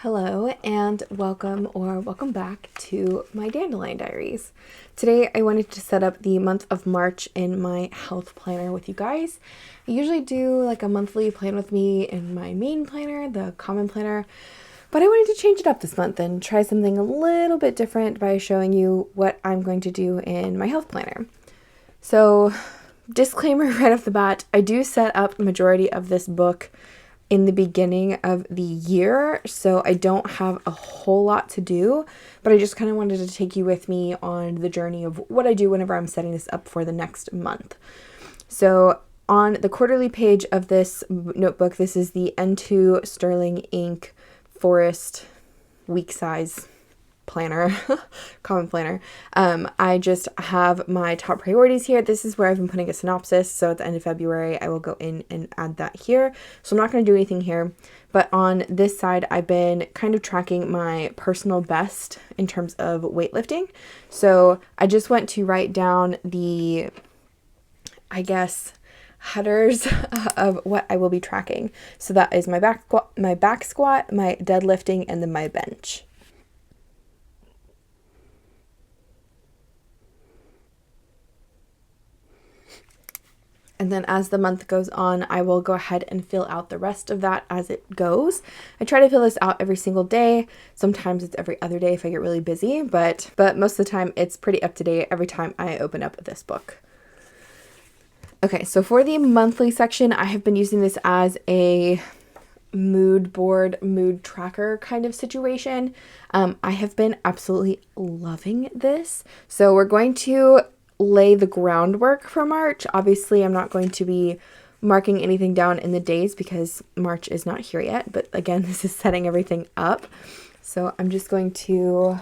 Hello and welcome back to my dandelion diaries. Today I wanted to set up the month of March in my health planner with you guys. I usually do like a monthly plan with me in my main planner, the common planner, but I wanted to change it up this month and try something a little bit different by showing you what I'm going to do in my health planner. So, disclaimer right off the bat, I do set up the majority of this book in the beginning of the year, so I don't have a whole lot to do, but I just kind of wanted to take you with me on the journey of what I do whenever I'm setting this up for the next month. So on the quarterly page of this notebook, this is the N2 Sterling Ink Forest week size planner, common planner. I just have my top priorities here. This is where I've been putting a synopsis. So at the end of February, I will go in and add that here. So I'm not going to do anything here, but on this side, I've been kind of tracking my personal best in terms of weightlifting. So I just went to write down the, headers of what I will be tracking. So that is my back squat, my deadlifting, and then my bench. And then as the month goes on, I will go ahead and fill out the rest of that as it goes. I try to fill this out every single day. Sometimes it's every other day if I get really busy, but most of the time it's pretty up to date every time I open up this book. Okay, so for the monthly section, I have been using this as a mood board, mood tracker kind of situation. I have been absolutely loving this. So we're going to lay the groundwork for March. Obviously, I'm not going to be marking anything down in the days because March is not here yet. But again, this is setting everything up. So I'm just going to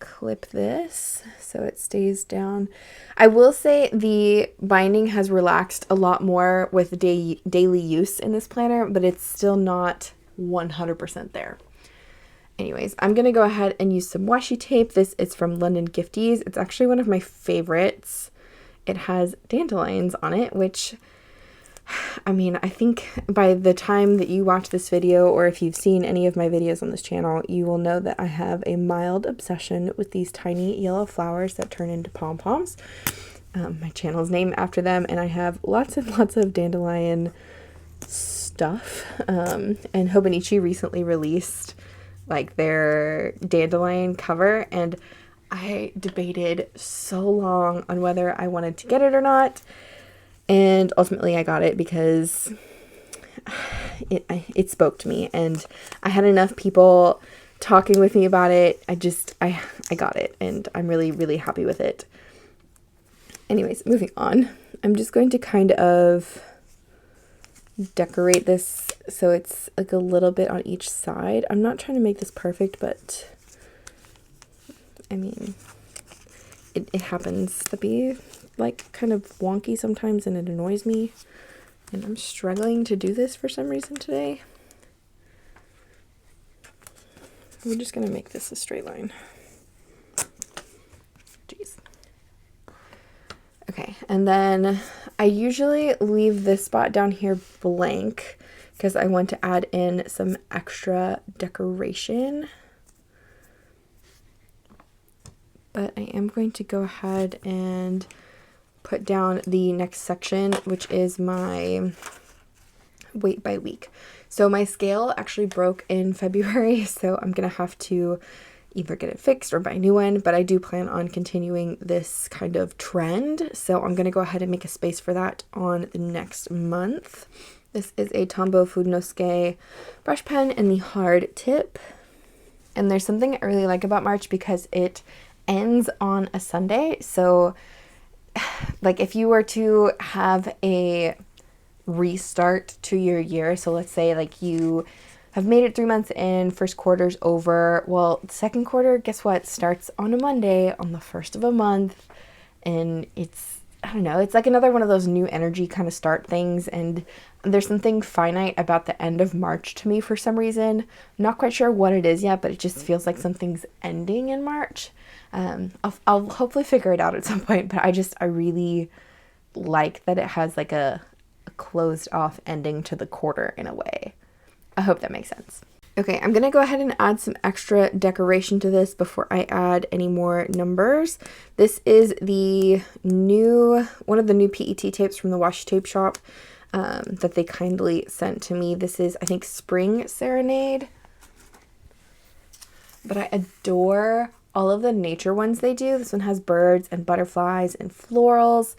clip this so it stays down. I will say the binding has relaxed a lot more with daily use in this planner, but it's still not 100% there. Anyways, I'm going to go ahead and use some washi tape. This is from London Gifties. It's actually one of my favorites. It has dandelions on it, which, I mean, I think by the time that you watch this video, or if you've seen any of my videos on this channel, you will know that I have a mild obsession with these tiny yellow flowers that turn into pom-poms. My channel is named after them, and I have lots and lots of dandelion stuff. And 𝗕𝗏𝘕 recently released like their dandelion cover, and I debated so long on whether I wanted to get it or not, and ultimately I got it because it spoke to me, and I had enough people talking with me about it. I got it, and I'm really, really happy with it. Anyways, moving on. I'm just going to kind of decorate this so it's like a little bit on each side. I'm not trying to make this perfect, but I mean, it happens to be like kind of wonky sometimes, and it annoys me, and I'm struggling to do this for some reason today. We're just gonna make this a straight line. Jeez. Okay, and then I usually leave this spot down here blank because I want to add in some extra decoration. But I am going to go ahead and put down the next section, which is my weight by week. So my scale actually broke in February, so I'm going to have to either get it fixed or buy a new one, but I do plan on continuing this kind of trend, so I'm going to go ahead and make a space for that on the next month. This is a Tombow 𝗏𝘓𝘗 brush pen in the hard tip, and there's something I really like about March because it ends on a Sunday. So like if you were to have a restart to your year, so let's say like you have made it 3 months in, first quarter's over. Well, second quarter, guess what? Starts on a Monday on the first of a month. And it's, I don't know, it's like another one of those new energy kind of start things. And there's something finite about the end of March to me for some reason. I'm not quite sure what it is yet, but it just feels like something's ending in March. I'll hopefully figure it out at some point, but I really like that it has like a closed off ending to the quarter in a way. I hope that makes sense. Okay, I'm gonna go ahead and add some extra decoration to this before I add any more numbers. This is one of the new PET tapes from the washi tape shop that they kindly sent to me. This is, I think, Spring Serenade. But I adore all of the nature ones they do. This one has birds and butterflies and florals.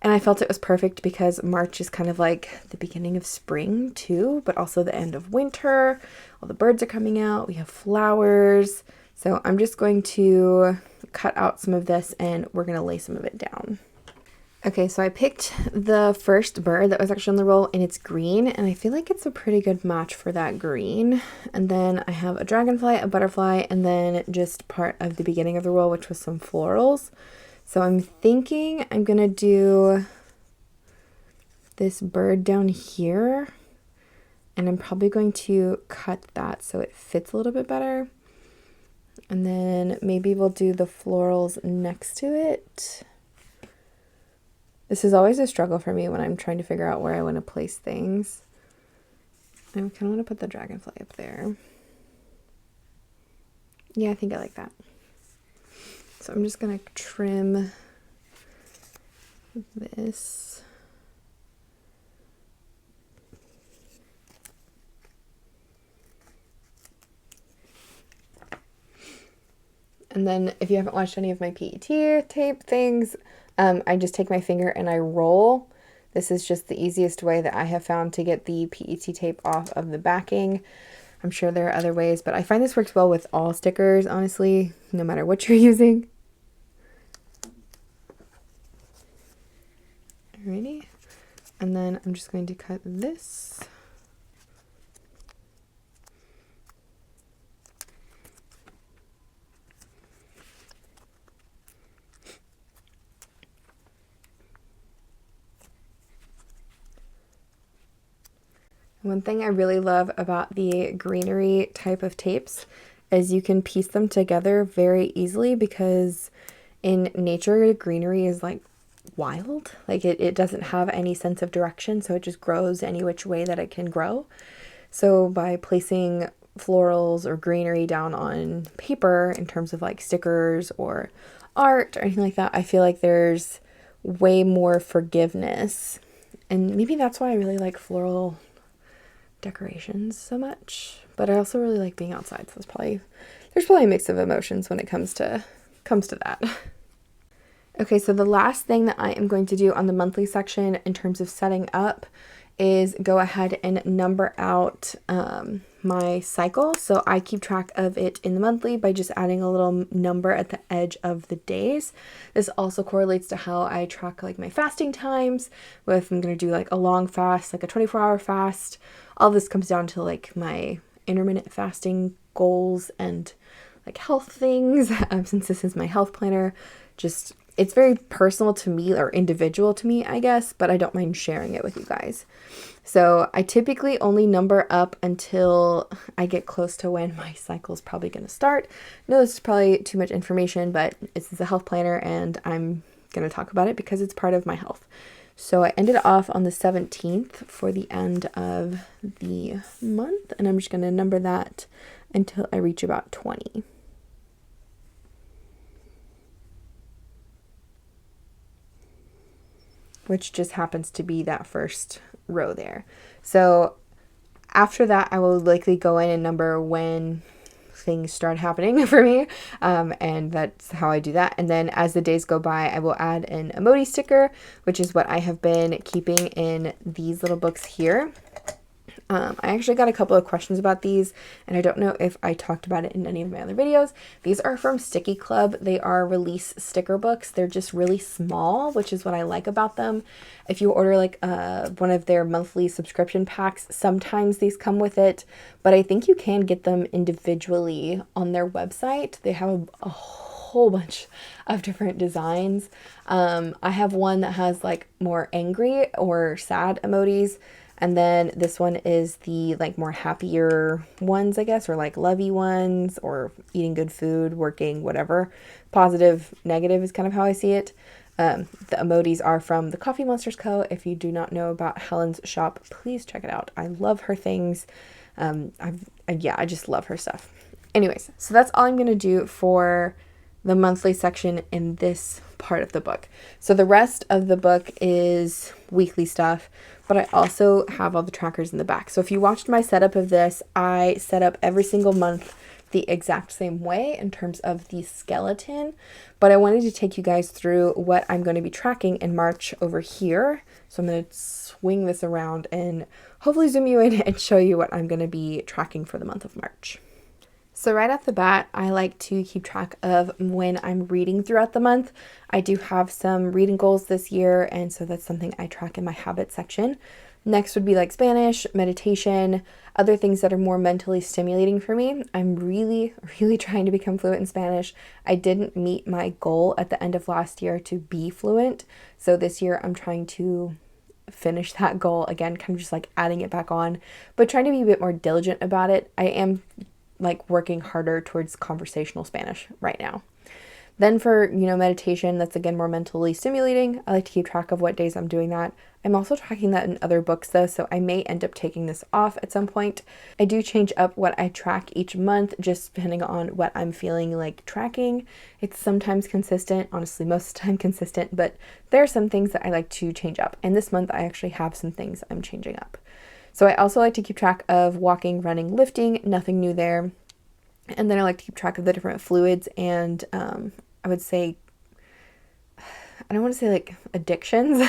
And I felt it was perfect because March is kind of like the beginning of spring too, but also the end of winter. All the birds are coming out. We have flowers. So I'm just going to cut out some of this and we're going to lay some of it down. Okay, so I picked the first bird that was actually on the roll and it's green, and I feel like it's a pretty good match for that green. And then I have a dragonfly, a butterfly, and then just part of the beginning of the roll, which was some florals. So I'm thinking I'm gonna do this bird down here, and I'm probably going to cut that so it fits a little bit better. And then maybe we'll do the florals next to it. This is always a struggle for me when I'm trying to figure out where I want to place things. I kind of want to put the dragonfly up there. Yeah, I think I like that. So I'm just going to trim this. And then if you haven't watched any of my PET tape things, I just take my finger and I roll. This is just the easiest way that I have found to get the PET tape off of the backing. I'm sure there are other ways, but I find this works well with all stickers, honestly, no matter what you're using. Alrighty. And then I'm just going to cut this. One thing I really love about the greenery type of tapes is you can piece them together very easily, because in nature, greenery is like wild. Like it doesn't have any sense of direction, so it just grows any which way that it can grow. So by placing florals or greenery down on paper in terms of like stickers or art or anything like that, I feel like there's way more forgiveness. And maybe that's why I really like floral decorations so much, but I also really like being outside, so there's probably a mix of emotions when it comes to that. Okay, so the last thing that I am going to do on the monthly section in terms of setting up is go ahead and number out my cycle. So I keep track of it in the monthly by just adding a little number at the edge of the days. This also correlates to how I track like my fasting times. If I'm going to do like a long fast, like a 24-hour fast, all this comes down to like my intermittent fasting goals and like health things. Since this is my health planner, just it's very personal to me, or individual to me, I guess, but I don't mind sharing it with you guys. So I typically only number up until I get close to when my cycle is probably going to start. I know this is probably too much information, but this is a health planner and I'm going to talk about it because it's part of my health. So I ended off on the 17th for the end of the month, and I'm just going to number that until I reach about 20. Which just happens to be that first row there. So after that, I will likely go in and number when things start happening for me, and that's how I do that. And then as the days go by, I will add an emoji sticker, which is what I have been keeping in these little books here. I actually got a couple of questions about these, and I don't know if I talked about it in any of my other videos. These are from Sticky Club. They are release sticker books. They're just really small, which is what I like about them. If you order like one of their monthly subscription packs, sometimes these come with it, but I think you can get them individually on their website. They have a whole bunch of different designs. I have one that has like more angry or sad emojis. And then this one is the like more happier ones, I guess, or like lovey ones, or eating good food, working, whatever. Positive, negative is kind of how I see it. The emojis are from the Coffee Monsters Co. If you do not know about Helen's shop, please check it out. I love her things. I've yeah, I just love her stuff. Anyways, so that's all I'm going to do for the monthly section in this part of the book. So the rest of the book is weekly stuff, but I also have all the trackers in the back. So if you watched my setup of this, I set up every single month the exact same way in terms of the skeleton, but I wanted to take you guys through what I'm going to be tracking in March over here. So I'm going to swing this around and hopefully zoom you in and show you what I'm going to be tracking for the month of March. So right off the bat, I like to keep track of when I'm reading throughout the month. I do have some reading goals this year, and so that's something I track in my habits section. Next would be like Spanish, meditation, other things that are more mentally stimulating for me. I'm really trying to become fluent in Spanish. I didn't meet my goal at the end of last year to be fluent. So this year I'm trying to finish that goal again, kind of just like adding it back on, but trying to be a bit more diligent about it. I am like working harder towards conversational Spanish right now. Then for, meditation, that's again more mentally stimulating. I like to keep track of what days I'm doing that. I'm also tracking that in other books though, so I may end up taking this off at some point. I do change up what I track each month, just depending on what I'm feeling like tracking. It's sometimes consistent, honestly, most of the time consistent, but there are some things that I like to change up. And this month I actually have some things I'm changing up. So I also like to keep track of walking, running, lifting, nothing new there. And then I like to keep track of the different fluids and I would say, I don't want to say like addictions,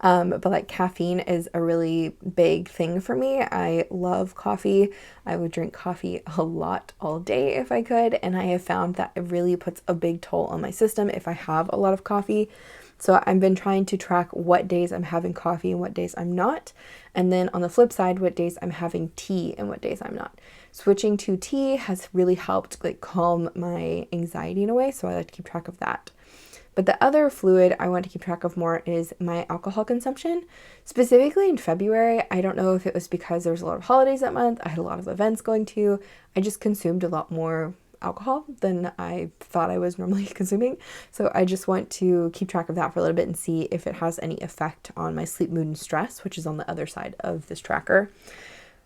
but like caffeine is a really big thing for me. I love coffee. I would drink coffee a lot all day if I could. And I have found that it really puts a big toll on my system if I have a lot of coffee. So I've been trying to track what days I'm having coffee and what days I'm not. And then on the flip side, what days I'm having tea and what days I'm not. Switching to tea has really helped like calm my anxiety in a way. So I like to keep track of that. But the other fluid I want to keep track of more is my alcohol consumption. Specifically in February, I don't know if it was because there was a lot of holidays that month. I had a lot of events going to. I just consumed a lot more alcohol than I thought I was normally consuming. So I just want to keep track of that for a little bit and see if it has any effect on my sleep, mood, and stress, which is on the other side of this tracker.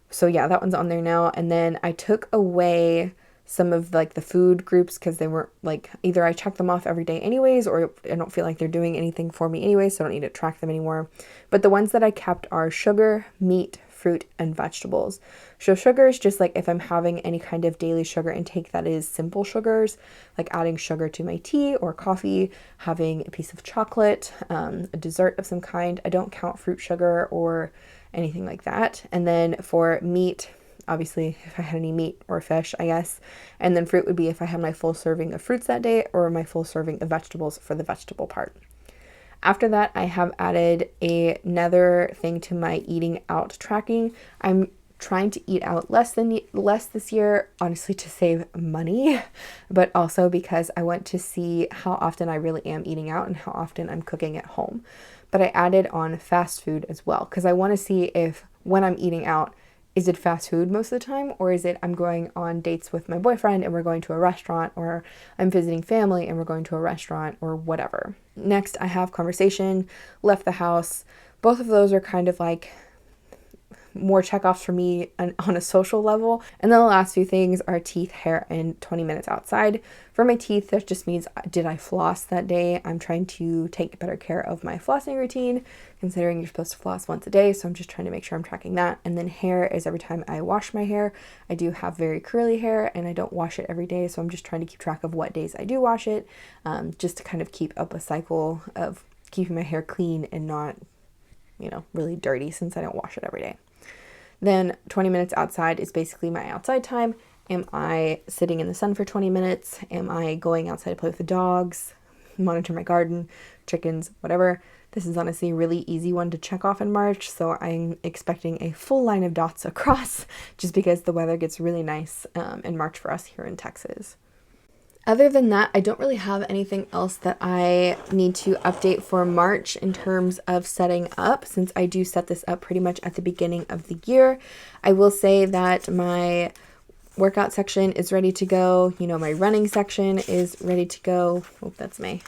So yeah, that one's on there now. And then I took away some of like the food groups because they weren't like, either I check them off every day anyways, or I don't feel like they're doing anything for me anyway, so I don't need to track them anymore. But the ones that I kept are sugar, meat, fruit, and vegetables. So sugar is just like if I'm having any kind of daily sugar intake that is simple sugars, like adding sugar to my tea or coffee, having a piece of chocolate, a dessert of some kind. I don't count fruit sugar or anything like that. And then for meat, obviously if I had any meat or fish, I guess. And then fruit would be if I had my full serving of fruits that day or my full serving of vegetables for the vegetable part. After that, I have added another thing to my eating out tracking. I'm trying to eat out less this year, honestly, to save money, but also because I want to see how often I really am eating out and how often I'm cooking at home. But I added on fast food as well, because I want to see if when I'm eating out, is it fast food most of the time, or is it I'm going on dates with my boyfriend and we're going to a restaurant, or I'm visiting family and we're going to a restaurant, or whatever. Next, I have conversation, left the house. Both of those are kind of like more checkoffs for me on a social level. And then the last few things are teeth, hair, and 20 minutes outside. For my teeth, that just means did I floss that day? I'm trying to take better care of my flossing routine, considering you're supposed to floss once a day, so I'm just trying to make sure I'm tracking that. And then hair is every time I wash my hair. I do have very curly hair and I don't wash it every day, so I'm just trying to keep track of what days I do wash it, just to kind of keep up a cycle of keeping my hair clean and not, really dirty, since I don't wash it every day. Then 20 minutes outside is basically my outside time. Am I sitting in the sun for 20 minutes? Am I going outside to play with the dogs, monitor my garden, chickens, whatever? This is honestly a really easy one to check off in March, so I'm expecting a full line of dots across just because the weather gets really nice in March for us here in Texas. Other than that, I don't really have anything else that I need to update for March in terms of setting up, since I do set this up pretty much at the beginning of the year. I will say that my workout section is ready to go. My running section is ready to go. Oh, that's my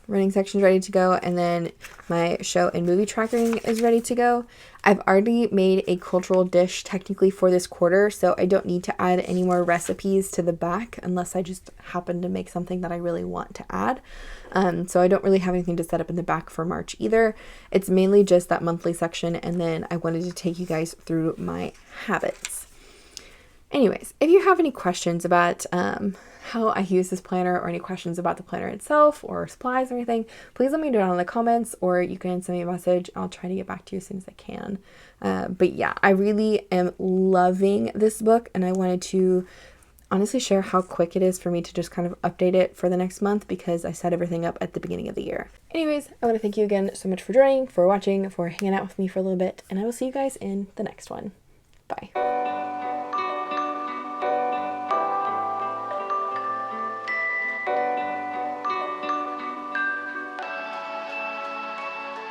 running section is ready to go, and then my show and movie tracking is ready to go. I've already made a cultural dish technically for this quarter, so I don't need to add any more recipes to the back unless I just happen to make something that I really want to add. So I don't really have anything to set up in the back for March either. It's mainly just that monthly section, and then I wanted to take you guys through my habits. Anyways, if you have any questions about how I use this planner, or any questions about the planner itself or supplies or anything, please let me know down in the comments, or you can send me a message. I'll try to get back to you as soon as I can. But yeah, I really am loving this book, and I wanted to honestly share how quick it is for me to just kind of update it for the next month, because I set everything up at the beginning of the year. Anyways, I want to thank you again so much for joining, for watching, for hanging out with me for a little bit, and I will see you guys in the next one. Bye.